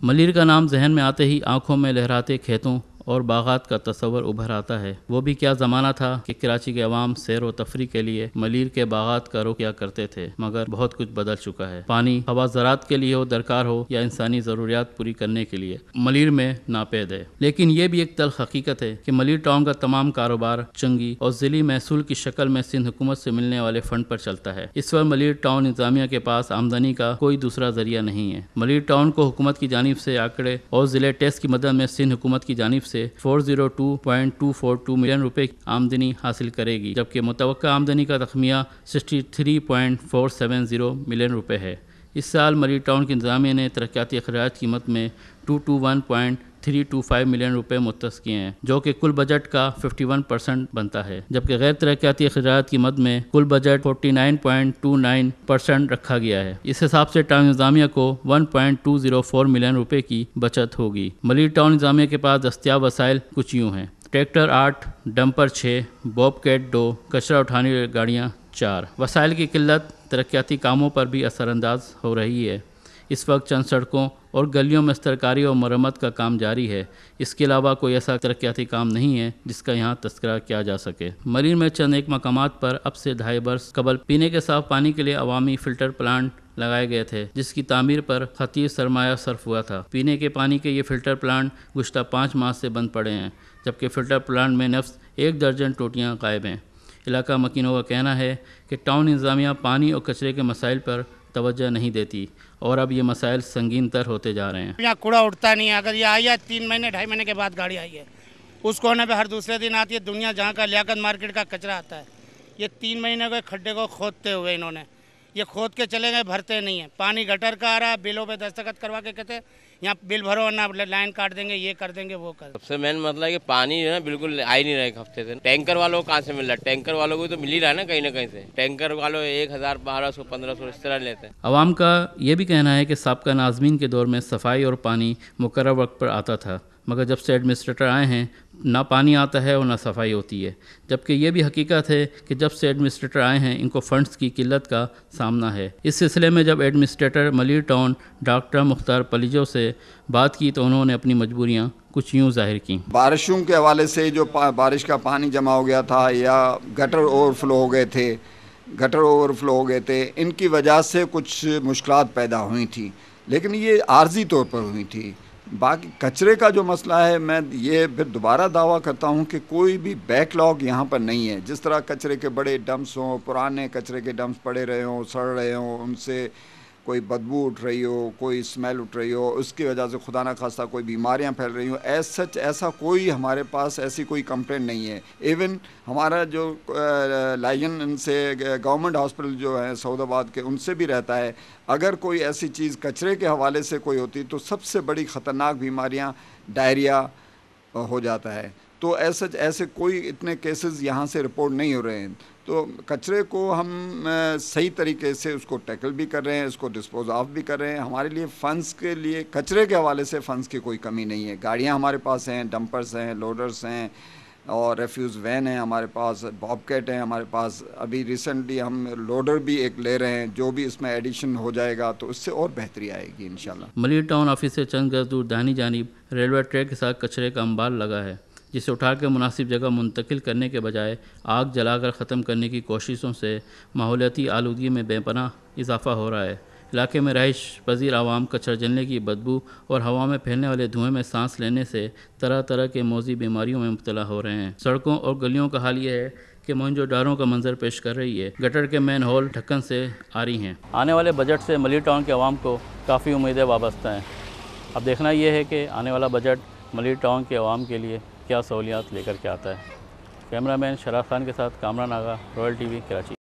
ملیر کا نام ذہن میں آتے ہی آنکھوں میں لہراتے کھیتوں اور باغات کا تصور ابھر آتا ہے۔ وہ بھی کیا زمانہ تھا کہ کراچی کے عوام سیر و تفریح کے لیے ملیر کے باغات کا رخ کیا کرتے تھے، مگر بہت کچھ بدل چکا ہے۔ پانی ہوا زراعت کے لیے ہو درکار ہو یا انسانی ضروریات پوری کرنے کے لیے ملیر میں ناپید ہے۔ لیکن یہ بھی ایک تلخ حقیقت ہے کہ ملیر ٹاؤن کا تمام کاروبار چنگی اور ذیلی محصول کی شکل میں سندھ حکومت سے ملنے والے فنڈ پر چلتا ہے۔ اس وقت ملیر ٹاؤن انتظامیہ کے پاس آمدنی کا کوئی دوسرا ذریعہ نہیں ہے۔ ملیر ٹاؤن کو حکومت کی جانب سے آنکڑے اور ضلع ٹیکس کی مدد میں سندھ حکومت کی جانب سے 402.242 ملین روپے کی آمدنی حاصل کرے گی، جبکہ متوقع آمدنی کا تخمینہ 63.470 ملین روپے ہے۔ اس سال ملیر ٹاؤن کی انتظامیہ نے ترقیاتی اخراجات کی قیمت میں 221.325 ملین روپے مختص کیے ہیں، جو کہ کل بجٹ کا 51% بنتا ہے، جبکہ غیر ترقیاتی اخراجات کی مد میں کل بجٹ 49.29% رکھا گیا ہے۔ اس حساب سے ٹاؤن انتظامیہ کو 1.204 ملین روپے کی بچت ہوگی۔ ملیر ٹاؤن انتظامیہ کے پاس دستیاب وسائل کچھ یوں ہیں: ٹریکٹر 8، ڈمپر 6، بوب کیٹ 2، کچرا اٹھانے والی گاڑیاں 4۔ وسائل کی قلت ترقیاتی کاموں پر بھی اثر انداز ہو رہی ہے۔ اس وقت چند سڑکوں اور گلیوں میں استرکاری اور مرمت کا کام جاری ہے۔ اس کے علاوہ کوئی ایسا ترقیاتی کام نہیں ہے جس کا یہاں تذکرہ کیا جا سکے۔ ملیر میں چند ایک مقامات پر اب سے 2.5 برس قبل پینے کے صاف پانی کے لیے عوامی فلٹر پلانٹ لگائے گئے تھے، جس کی تعمیر پر خطیر سرمایہ صرف ہوا تھا۔ پینے کے پانی کے یہ فلٹر پلانٹ گزشتہ 5 ماہ سے بند پڑے ہیں، جبکہ فلٹر پلانٹ میں نفس 1 درجن ٹوٹیاں غائب ہیں۔ علاقہ مکینوں کا کہنا ہے کہ ٹاؤن انتظامیہ پانی اور کچرے کے مسائل پر توجہ نہیں دیتی اور اب یہ مسائل سنگین تر ہوتے جا رہے ہیں۔ یہاں کوڑا اٹھتا نہیں ہے، اگر یہ آئی ہے 3 مہینے 2.5 مہینے کے بعد گاڑی آئی ہے، اس کونے پہ ہر دوسرے دن آتی ہے۔ دنیا جہاں کا لیاقت مارکیٹ کا کچرا آتا ہے، یہ 3 مہینے کے کھڈے کو کھودتے ہوئے انہوں نے یہ کھود کے چلے گئے، بھرتے نہیں ہیں۔ پانی گٹر کا آ رہا ہے، بلوں پہ دستخط کروا کے کہتے ہیں یہاں بل بھرو ورنہ لائن کاٹ دیں گے، یہ کر دیں گے، وہ کر دیں گے۔ سب سے مین مسئلہ ہے کہ پانی جو ہے نا بالکل آ ہی نہیں رہا ایک ہفتے سے۔ ٹینکر والوں کو کہاں سے مل رہا ہے؟ ٹینکر والوں کو تو مل ہی رہا ہے نا کہیں سے۔ ٹینکر والوں 1000 1200 1500 اس طرح لیتے ہیں۔ عوام کا یہ بھی کہنا ہے کہ سابقہ ناظمین کے دور میں صفائی اور پانی مقرر وقت پر آتا تھا، مگر جب سے ایڈمنسٹریٹر آئے ہیں نہ پانی آتا ہے اور نہ صفائی ہوتی ہے، جبکہ یہ بھی حقیقت ہے کہ جب سے ایڈمنسٹریٹر آئے ہیں ان کو فنڈز کی قلت کا سامنا ہے۔ اس سلسلے میں جب ایڈمنسٹریٹر ملیر ٹاؤن ڈاکٹر مختار پلیجو سے بات کی تو انہوں نے اپنی مجبوریاں کچھ یوں ظاہر کی۔ بارشوں کے حوالے سے جو بارش کا پانی جمع ہو گیا تھا یا گٹر اوور فلو ہو گئے تھے، ان کی وجہ سے کچھ مشکلات پیدا ہوئی تھیں، لیکن یہ عارضی طور پر ہوئی تھی۔ باقی کچرے کا جو مسئلہ ہے، میں یہ پھر دوبارہ دعویٰ کرتا ہوں کہ کوئی بھی بیک لاگ یہاں پر نہیں ہے۔ جس طرح کچرے کے بڑے ڈمپس ہوں، پرانے کچرے کے ڈمپس پڑے رہے ہوں، سڑ رہے ہوں، ان سے کوئی بدبو اٹھ رہی ہو، کوئی اسمیل اٹھ رہی ہو، اس کی وجہ سے خدا نخواستہ کوئی بیماریاں پھیل رہی ہوں، ایسا کوئی ہمارے پاس ایسی کوئی کمپلین نہیں ہے۔ ایون ہمارا جو لائن ان سے گورنمنٹ ہاسپٹل جو ہے سعود آباد کے، ان سے بھی رہتا ہے، اگر کوئی ایسی چیز کچرے کے حوالے سے کوئی ہوتی تو سب سے بڑی خطرناک بیماریاں ڈائریا ہو جاتا ہے۔ تو ایسے کوئی اتنے کیسز یہاں سے رپورٹ نہیں ہو رہے ہیں۔ تو کچرے کو ہم صحیح طریقے سے اس کو ٹیکل بھی کر رہے ہیں، اس کو ڈسپوز آف بھی کر رہے ہیں۔ ہمارے لیے فنڈز کے لیے کچرے کے حوالے سے فنڈز کی کوئی کمی نہیں ہے۔ گاڑیاں ہمارے پاس ہیں، ڈمپرز ہیں، لوڈرز ہیں اور ریفیوز وین ہیں ہمارے پاس، باب کیٹ ہیں ہمارے پاس۔ ابھی ریسنٹلی ہم لوڈر بھی ایک لے رہے ہیں، جو بھی اس میں ایڈیشن ہو جائے گا تو اس سے اور بہتری آئے گی انشاءاللہ۔ ملیر ٹاؤن آفس سے چند گز دور داہنی جانب ریلوے ٹریک کے ساتھ کچرے کا انبار لگا ہے، جسے اٹھا کے مناسب جگہ منتقل کرنے کے بجائے آگ جلا کر ختم کرنے کی کوششوں سے ماحولیاتی آلودگی میں بے پناہ اضافہ ہو رہا ہے۔ علاقے میں رہائش پذیر عوام کچرا جلنے کی بدبو اور ہوا میں پھیلنے والے دھوئیں میں سانس لینے سے طرح طرح کے موذی بیماریوں میں مبتلا ہو رہے ہیں۔ سڑکوں اور گلیوں کا حال یہ ہے کہ موہنجو ڈاروں کا منظر پیش کر رہی ہے۔ گٹر کے مین ہول ڈھکن سے آ رہی ہیں۔ آنے والے بجٹ سے ملیر ٹاؤن کے عوام کو کافی امیدیں وابستہ ہیں۔ اب دیکھنا یہ ہے کہ آنے والا بجٹ ملیر ٹاؤن کے عوام کے لیے کیا سہولیات لے کر کے آتا ہے۔ کیمرہ مین شراف خان کے ساتھ کامران آغا، رائل ٹی وی، کراچی۔